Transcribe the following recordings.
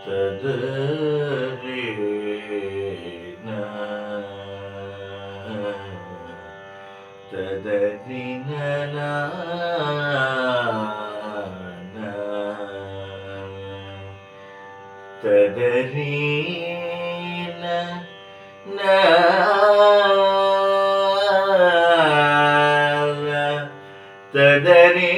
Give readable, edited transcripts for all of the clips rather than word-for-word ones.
ತದರಿ ನ ತದರಿ ನ ತದರಿ ನ ತದರಿ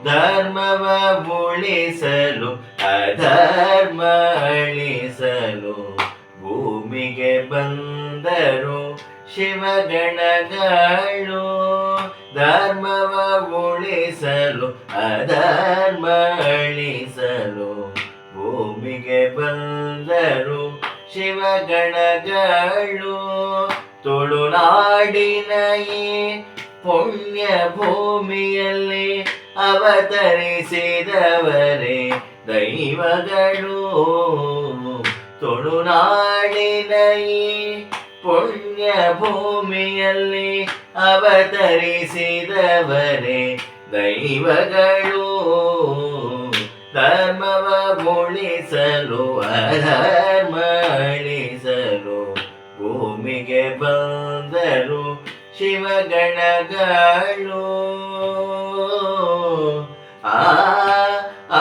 ಧರ್ಮವ ಉಳಿಸಲು ಅಧರ್ಮ ಅಳಿಸಲು ಭೂಮಿಗೆ ಬಂದರು ಶಿವಗಣಗಳು. ಧರ್ಮವ ಉಳಿಸಲು ಅಧರ್ಮ ಅಳಿಸಲು ಭೂಮಿಗೆ ಬಂದರು ಶಿವಗಣಗಳು. ತುಳುನಾಡಿನ ಈ ಪುಣ್ಯ ಭೂಮಿಯಲ್ಲಿ ಅವತರಿಸಿದವರೇ ದೈವಗಳು. ತುಳುನಾಡಿನ ಈ ಪುಣ್ಯ ಭೂಮಿಯಲ್ಲಿ ಅವತರಿಸಿದವರೇ ದೈವಗಳು. ಧರ್ಮವ ಉಳಿಸಲು ಅಧರ್ಮ ಅಳಿಸಲು ಭೂಮಿಗೆ ಬಂದರು ಶಿವಗಣಗಳು. ಆ ಆ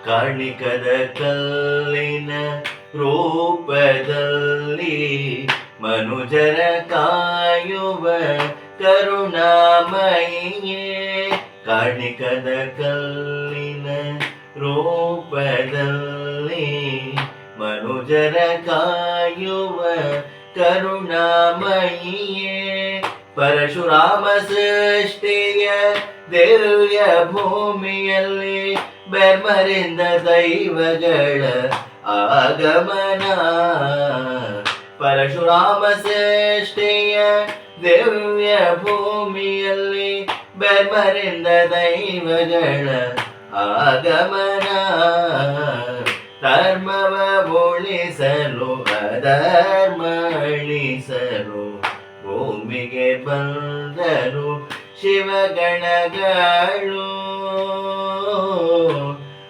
ಕಾಣಿಕದ ಕಲ್ಲಿನ ರೂಪದಲ್ಲಿ ಮನುಜರ ಕಾಯುವ ಕರುಣಾಮಯಿಯೇ. ಕಾಣಿಕದ ಕಲ್ಲಿನ ರೂಪದಲ್ಲಿ ಮನುಜರ ಕಾಯುವ ಕರುಣಾಮಯಿಯೇ. ಪರಶುರಾಮ ಸೃಷ್ಟಿಯ ದಿವ್ಯ ಭೂಮಿಯಲ್ಲಿ ಬೆರ್ಮರಿಂದ ದೈವಗಳ ಆಗಮನ. ಪರಶುರಾಮ ಸೃಷ್ಟಿಯ ದಿವ್ಯ ಭೂಮಿಯಲ್ಲಿ ಬೆರ್ಮರಿಂದ ದೈವಗಳ ಆಗಮನ. ಧರ್ಮವ ಉಳಿಸಲು ಅಧರ್ಮ ಅಳಿಸಲು ಭೂಮಿಗೆ ಬಂದರು ಶಿವಗಣಗಳು.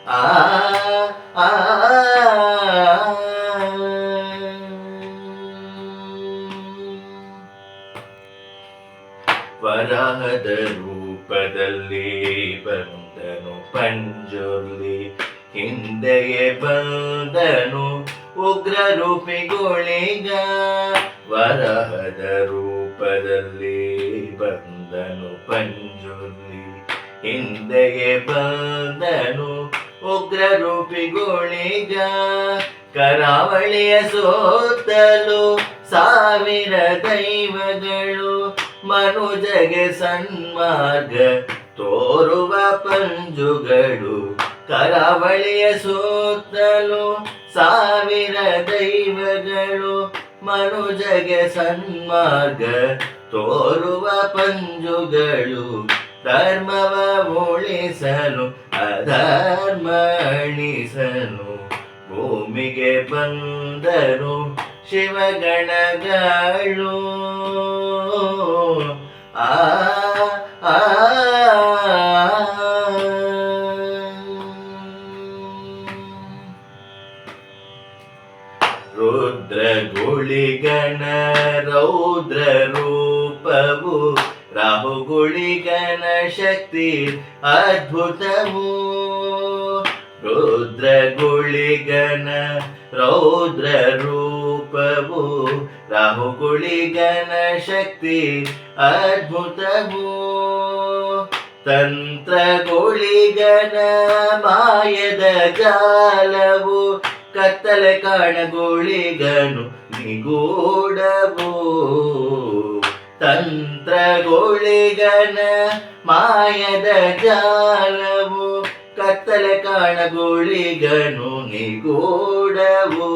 ಆ ಆ ವರಾಹದ ರೂಪದಲ್ಲಿ ಬಂದನು ಪಂಜುರ್ಲಿ. ಹಿಂದೆಯೇ ಬಂದನು ಉಗ್ರ ರೂಪಿಗೊಳಿಗ. ವರಾಹದ ರೂಪದಲ್ಲಿ ಬಂದನು ಪಂಜುರ್ಲಿ. ಹಿಂದೆಯೇ ಬಂದನು ಉಗ್ರ ರೂಪಿಗೊಳಿಗ. ಕರಾವಳಿಯ ಸುತ್ತಲೂ ಸಾವಿರ ದೈವಗಳು ಮನುಜಗೆ ಸನ್ಮಾರ್ಗ ತೋರುವ ಪಂಜುಗಳು. ಕರಾವಳಿಯ ಸುತ್ತಲೂ ಸಾವಿರ ದೈವಗಳು ಮನುಜಗೆ ಸನ್ಮಾರ್ಗ ತೋರುವ ಪಂಜುಗಳು. ಧರ್ಮವ ಉಳಿಸಲು ಅಧರ್ಮ ಅಳಿಸಲು ಭೂಮಿಗೆ ಬಂದರು ಶಿವಗಣಗಳು. ಆ ಆ ರುದ್ರಗುಳಿಗನ ರೌದ್ರ ರೂಪವು ರಾಹುಗುಳಿಗನ ಶಕ್ತಿ ಅದ್ಭುತವು. ರುದ್ರಗುಳಿಗನ ರೌದ್ರ ರೂಪವು ರಾಹುಗುಳಿಗನ ಶಕ್ತಿ ಅದ್ಭುತವು. ತಂತ್ರಗುಳಿಗನ ಮಾಯದ ಜಾಲವು ಕತ್ತಲೆ ಕಾಣಗುಳಿಗನು ನಿಗೂಢವು. ತಂತ್ರಗುಳಿಗನ ಮಾಯದ ಜಾಲವು ಕತ್ತಲೆ ಕಾಣಗುಳಿಗನು ನಿಗೂಢವು.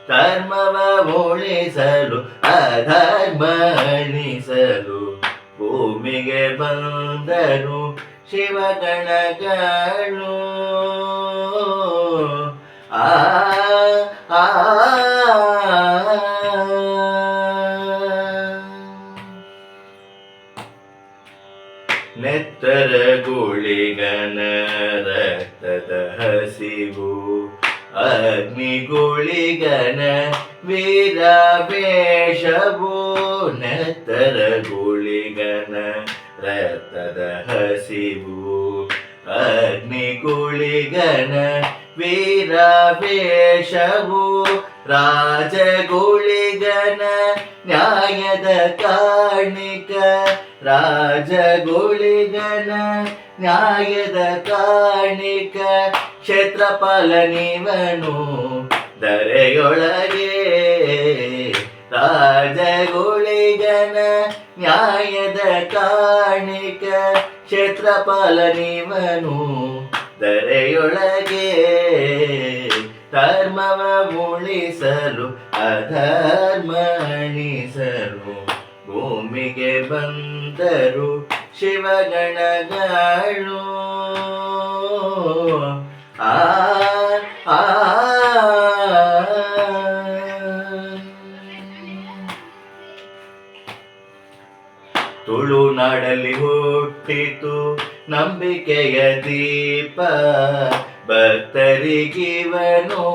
ಧರ್ಮವ ಉಳಿಸಲು ಅಧರ್ಮ ಅಳಿಸಲು ಭೂಮಿಗೆ ಬಂದರು ಶಿವಗಣಗಳು. ಆ ಆ ನೆತ್ತರ ಗುಳಿಗನ ರಕ್ತದ ಹಸಿವು, ಅಗ್ನಿಗುಳಿಗನ ವೀರಾವೇಶವು. ನೆತ್ತರ ಗುಳಿಗನ ರಕ್ತದ ಹಸಿವು, ಅಗ್ನಿಗುಳಿಗನ ವೀರಾವೇಶವು. ರಾಜಗುಳಿಗನ ನ್ಯಾಯದ ಕಾಣಿಕ, ರಾಜಗುಳಿಗನ ನ್ಯಾಯದ ಕಾಣಿಕ. ಕ್ಷೇತ್ರಪಾಲ ನೀವನು ಧರೆಯೊಳಗೆ, ರಾಜಗುಳಿಗನ ನ್ಯಾಯದ ಕಾಣಿಕ. ಕ್ಷೇತ್ರಪಾಲ ನೀವನು ಧರೆಯೊಳಗೆ, ಧರ್ಮವ ಉಳಿಸಲು ಅಧರ್ಮ ಅಳಿಸಲು ಭೂಮಿಗೆ ಬಂದರು ಶಿವಗಣಗಳು. ಆ ಆ ತುಳುನಾಡಲ್ಲಿ ಹುಟ್ಟಿತು ನಂಬಿಕೆಯ ದೀಪ, ಭಕ್ತರಿಗಿವನು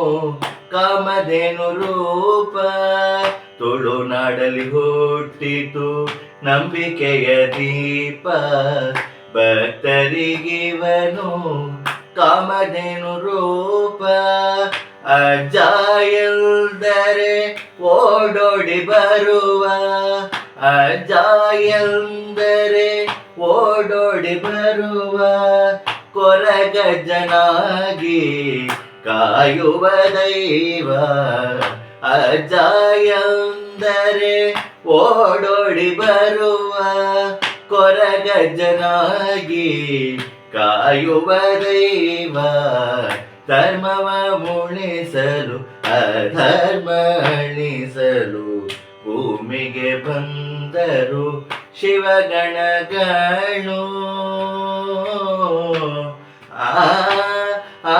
ಕಾಮಧೇನು ರೂಪ. ತುಳುನಾಡಲ್ಲಿ ಹುಟ್ಟಿತು ನಂಬಿಕೆಯ ದೀಪ, ಭಕ್ತರಿಗಿವನು ಕಾಮಧೇನು ರೂಪ. ಅಜ್ಜ ಎಂದರೆ ಓಡೋಡಿ ಬರುವ, ಅಜ್ಜ ಎಂದರೆ ಓಡೋಡಿ ಬರುವ. ಕೊರಗಜ್ಜನಾಗಿ ಕಾಯುವ ದೈವ, ಅಜ್ಜ ಎಂದರೆ ಓಡೋಡಿ ಬರುವ. ಕೊರಗಜ್ಜನಾಗಿ ಕಾಯುವ ದೈವ, ಧರ್ಮವ ಉಳಿಸಲು ಅಧರ್ಮ ಅಳಿಸಲು ಭೂಮಿಗೆ ಬಂದರು ಶಿವಗಣಗಳು. ಆ ಆ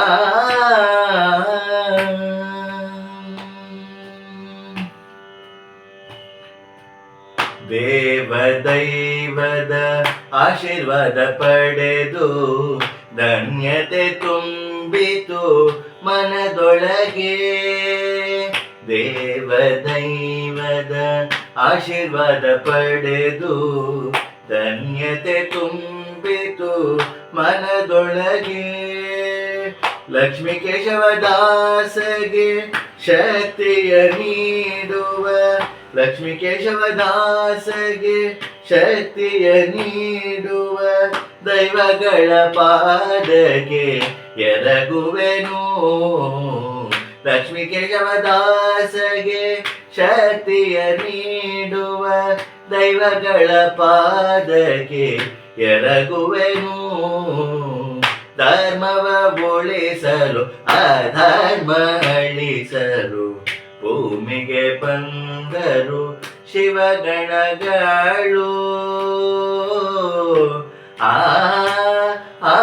ದೇವ ದೈವದ ಆಶೀರ್ವಾದ ಪಡೆದು ಧನ್ಯತೆ ತುಂಬಿತು ಮನದೊಳಗೆ. ದೇವ ದೈವದ ಆಶೀರ್ವಾದ ಪಡೆದು ಧನ್ಯತೆ ತುಂಬಿತು ಮನದೊಳಗೆ. ಲಕ್ಷ್ಮೀ ಕೇಶವದಾಸಗೆ ಶಕ್ತಿಯ ನೀಡುವ, ಲಕ್ಷ್ಮೀ ಕೇಶವದಾಸಗೆ ಶಕ್ತಿಯ ನೀಡುವ. ದೈವಗಳ ಪಾದಕ್ಕೆ ಎರಗುವೆನು, ಲಕ್ಷ್ಮೀ ಕೇಶವದಾಸಗೆ ಶಕ್ತಿಯ ನೀಡುವ. ದೈವಗಳ ಪಾದಕ್ಕೆ ಎರಗುವೆನು, ಧರ್ಮವ ಉಳಿಸಲು ಅಧರ್ಮ ಅಳಿಸಲು ಭೂಮಿಗೆ ಬಂದರು ಶಿವಗಣಗಳು. ಆ ಆ